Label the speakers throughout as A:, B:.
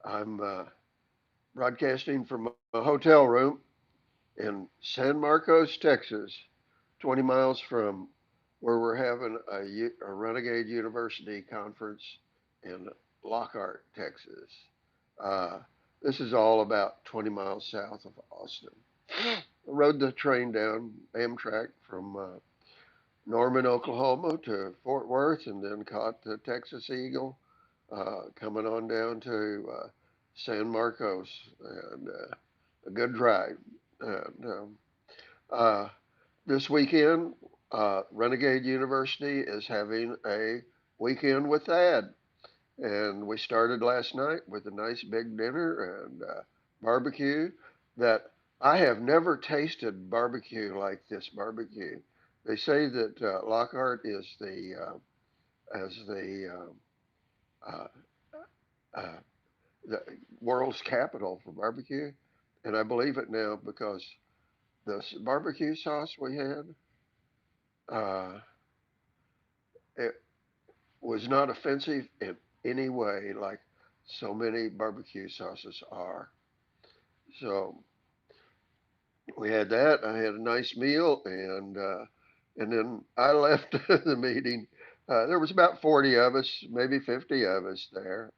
A: I'm broadcasting from a hotel room in San Marcos, Texas, 20 miles from where we're having a Renegade University conference in Lockhart, Texas. Uh, this is all about 20 miles south of Austin. I rode the train down Amtrak from Norman, Oklahoma to Fort Worth and then caught the Texas Eagle coming on down to San Marcos and a good drive. And uh, this weekend, Renegade University is having a weekend with Thad. And we started last night with a nice big dinner and barbecue that I have never tasted barbecue like this barbecue. They say that Lockhart is uh, uh, the world's capital for barbecue, and I believe it now because the barbecue sauce we had, uh, it was not offensive in any way like so many barbecue sauces are. So we had that. I had a nice meal, and then I left the meeting. There was about 40 of us, maybe 50 of us there.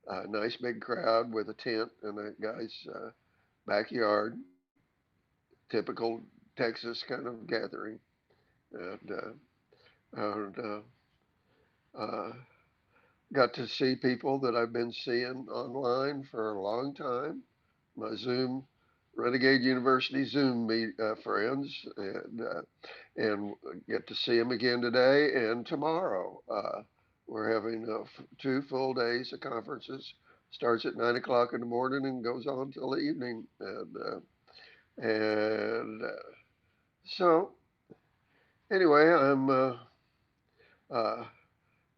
A: A nice big crowd with a tent in a guy's backyard. Typical Texas kind of gathering, and got to see people that I've been seeing online for a long time. My Zoom Renegade University Zoom meet friends, and get to see them again today and tomorrow. We're having two full days of conferences. Starts at 9 o'clock in the morning and goes on till the evening, and so anyway, I'm uh,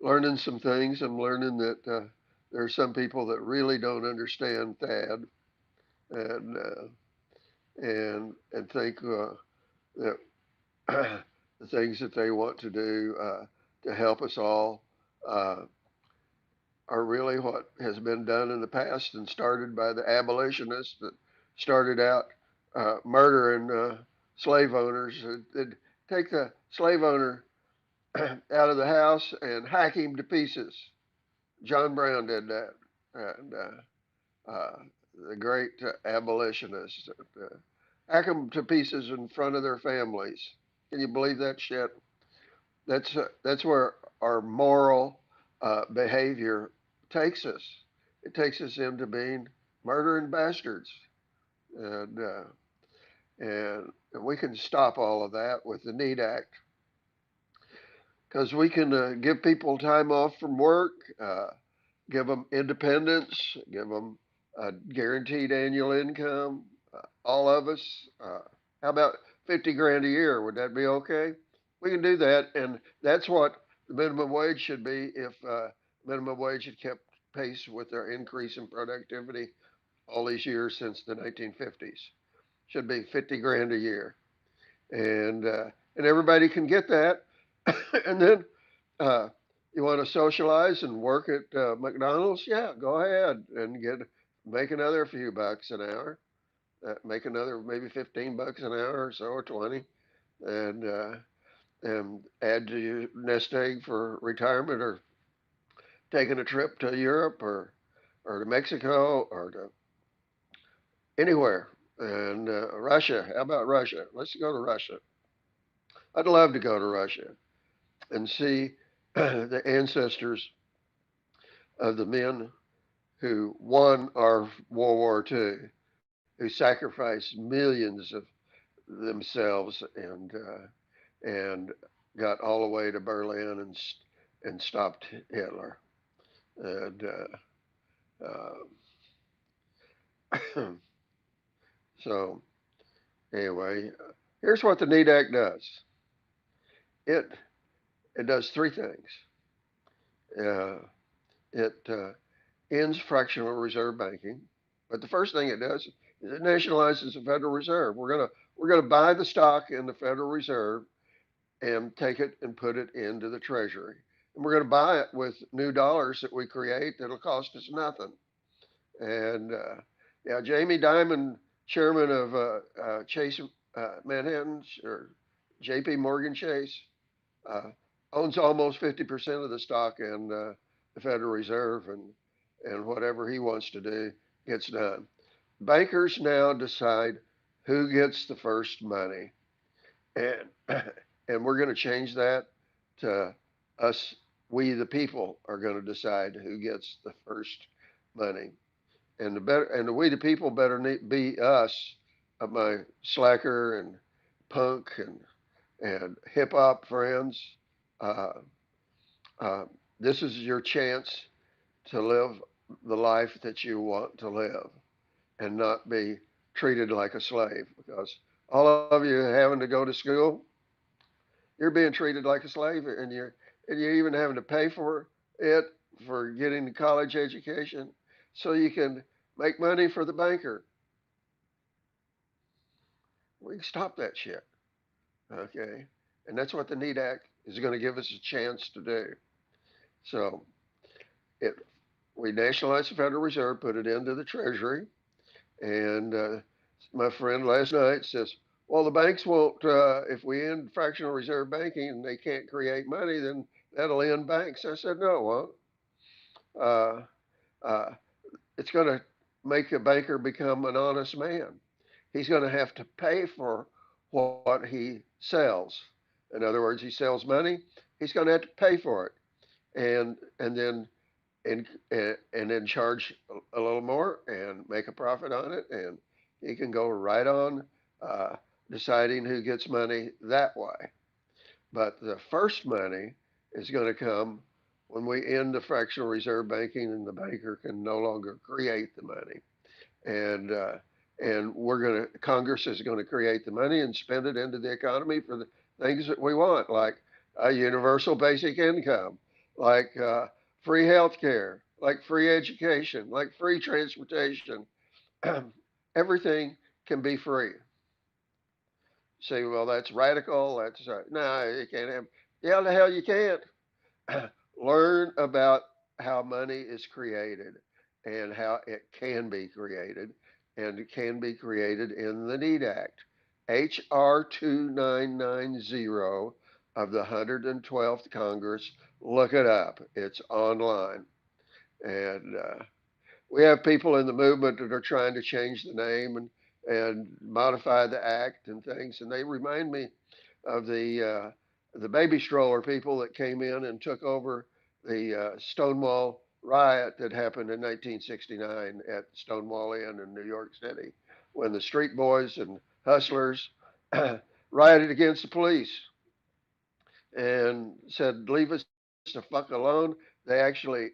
A: learning some things. I'm learning that there are some people that really don't understand Thad and and think that the things that they want to do to help us all uh, are really what has been done in the past and started by the abolitionists that started out murdering slave owners. They'd take the slave owner out of the house and hack him to pieces. John Brown did that, and the great abolitionists hack them to pieces in front of their families. Can you believe that shit? That's where our moral behavior takes us. It takes us into being murdering bastards, and and we can stop all of that with the Need Act because we can give people time off from work, give them independence, give them a guaranteed annual income. All of us. How about 50 grand a year? Would that be okay? We can do that, and that's what the minimum wage should be if minimum wage had kept pace with our increase in productivity all these years since the 1950s. Should be 50 grand a year, and everybody can get that, and then you want to socialize and work at McDonald's? Yeah, go ahead and make another few bucks an hour. Make another maybe 15 bucks an hour or so, or 20, and add to your nest egg for retirement or taking a trip to Europe or to Mexico or to anywhere. And Russia, how about Russia? Let's go to Russia. I'd love to go to Russia and see the ancestors of the men who won our World War II, who sacrificed millions of themselves and got all the way to Berlin and stopped Hitler. And uh, so anyway, here's what the Need Act does. It it does three things. Uh, it ends fractional reserve banking, but the first thing it does is it nationalizes the Federal Reserve. We're gonna buy the stock in the Federal Reserve and take it and put it into the Treasury. And we're going to buy it with new dollars that we create that'll cost us nothing. And yeah, Jamie Dimon, chairman of Chase Manhattan or J.P. Morgan Chase, uh, owns almost 50% of the stock in the Federal Reserve, and whatever he wants to do gets done. Bankers now decide who gets the first money, and and we're going to change that to us. We the people are going to decide who gets the first money, and the we the people better be us, my slacker and punk and hip hop friends. Uh, uh, this is your chance to live the life that you want to live and not be treated like a slave, because all of you having to go to school, you're being treated like a slave, and you're even having to pay for it, for getting a college education so you can make money for the banker. We can stop that shit. Okay. And that's what the NEAT Act is going to give us a chance to do. So it we nationalized the Federal Reserve, put it into the Treasury, and my friend last night says, "Well, the banks won't. If we end fractional reserve banking and they can't create money, then that'll end banks." I said, "No, it won't. Uh, uh, it's going to make a banker become an honest man. He's going to have to pay for what he sells. In other words, he sells money. He's going to have to pay for it, and then and then charge a little more and make a profit on it, and he can go right on uh, deciding who gets money that way. But the first money is going to come when we end the fractional reserve banking and the banker can no longer create the money. And we're going to Congress is going to create the money and spend it into the economy for the things that we want, like a universal basic income, like free health care, like free education, like free transportation. Everything can be free. Say, well, that's radical. That's no, you can't have. Yeah, the hell you can't. Learn about how money is created and how it can be created, and it can be created in the NEAT Act. HR 2990 of the 112th Congress. Look it up, it's online. And we have people in the movement that are trying to change the name and modify the act and things, and they remind me of the baby stroller people that came in and took over the Stonewall riot that happened in 1969 at Stonewall Inn in New York City, when the street boys and hustlers rioted against the police and said, "Leave us the fuck alone." They actually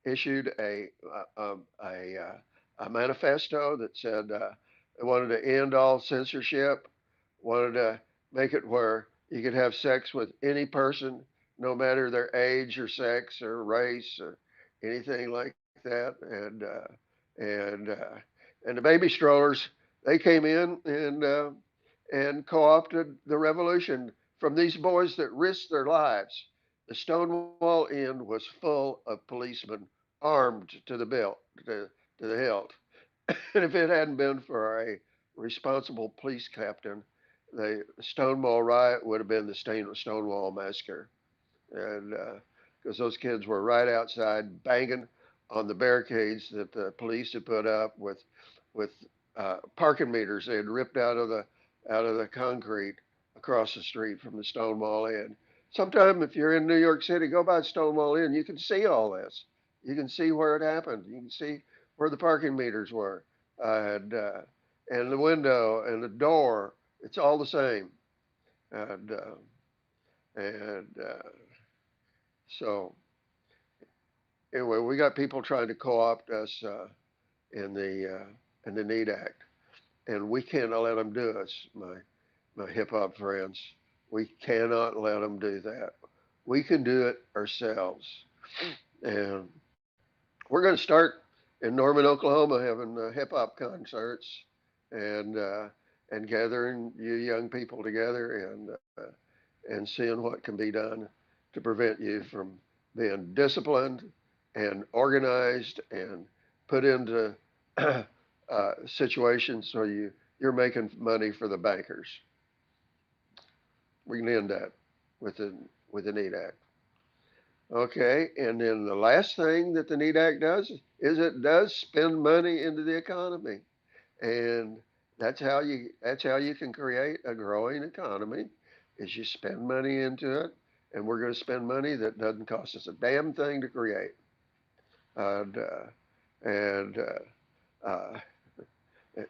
A: issued a manifesto that said they wanted to end all censorship, wanted to make it where you could have sex with any person, no matter their age or sex or race or anything like that. And and the baby strollers, they came in and co-opted the revolution from these boys that risked their lives. The Stonewall Inn was full of policemen armed to the belt, to the hilt. And if it hadn't been for a responsible police captain, the Stonewall riot would have been the Stonewall massacre. And because those kids were right outside banging on the barricades that the police had put up with parking meters they had ripped out of the concrete across the street from the Stonewall Inn. Sometime if you're in New York City, go by Stonewall Inn. You can see all this. You can see where it happened. You can see where the parking meters were, and the window and the door. It's all the same. And and so anyway, we got people trying to co-opt us in the NEAT Act, and we cannot let them do us, my hip hop friends. We cannot let them do that. We can do it ourselves, and we're going to start in Norman, Oklahoma, having hip hop concerts and uh, and gathering you young people together and seeing what can be done to prevent you from being disciplined and organized put into situations where you're making money for the bankers. We can end that with the NEAT Act. Okay, and then the last thing that the NEAT Act does is it does spend money into the economy, and that's how you can create a growing economy, is you spend money into it, and we're going to spend money that doesn't cost us a damn thing to create, and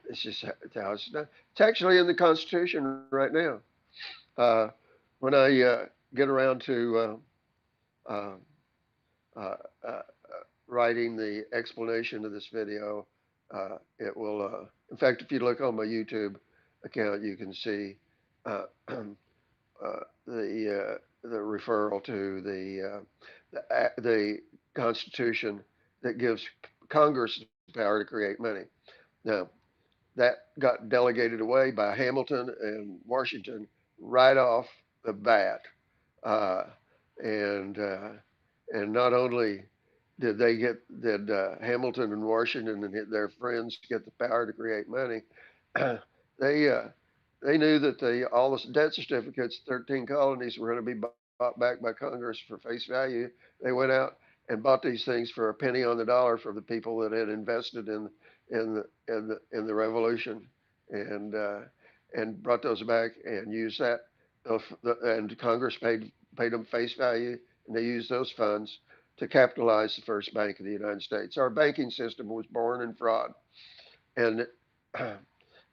A: it's just how it's done. It's actually in the Constitution right now. Uh, when I get around to uh, uh, uh, writing the explanation of this video, it will. In fact, if you look on my YouTube account, you can see the referral to the Constitution that gives Congress the power to create money. Now, that got delegated away by Hamilton and Washington right off the bat. Uh, and not only did Hamilton and Washington and their friends get the power to create money, they uh, they knew that all the debt certificates, 13 colonies, were going to be bought back by Congress for face value. They went out and bought these things for a penny on the dollar for the people that had invested in the Revolution, and brought those back and used that. And Congress paid them face value, and they used those funds to capitalize the first bank of the United States. Our banking system was born in fraud, and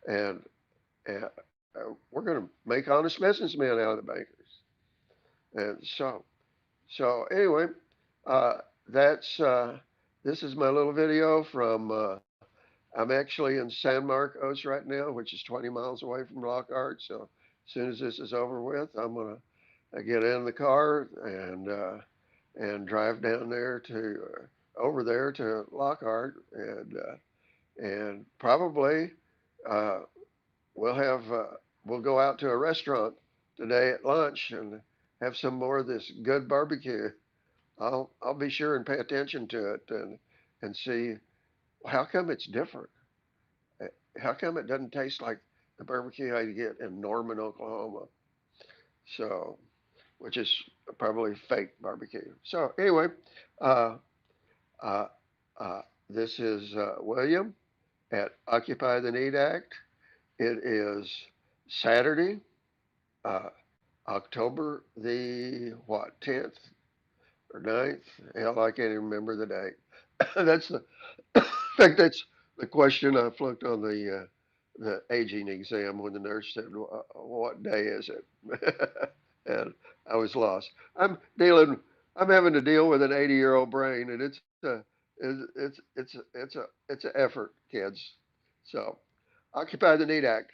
A: and, and we're going to make honest businessmen out of the bankers. And so anyway, uh, that's this is my little video from. I'm actually in San Marcos right now, which is 20 miles away from Lockhart. So as soon as this is over with, I'm gonna get in the car and drive down there to over there to Lockhart, and probably uh, we'll have we'll go out to a restaurant today at lunch and have some more of this good barbecue. I'll be sure and pay attention to it and see how come it's different. Uh, How come it doesn't taste like the barbecue I get in Norman, Oklahoma? So, which is probably fake barbecue. So anyway, uh, uh, uh, this is William at Occupy the Need Act. It is Saturday, uh, October the what 10th or 9th? Hell, I can't even remember the date. That's the in fact that's the question I flunked on the aging exam when the nurse said, "What day is it?" and I was lost. I'm dealing. I'm having to deal with an 80-year-old brain, and it's an effort, kids. So, Occupy the Need Act.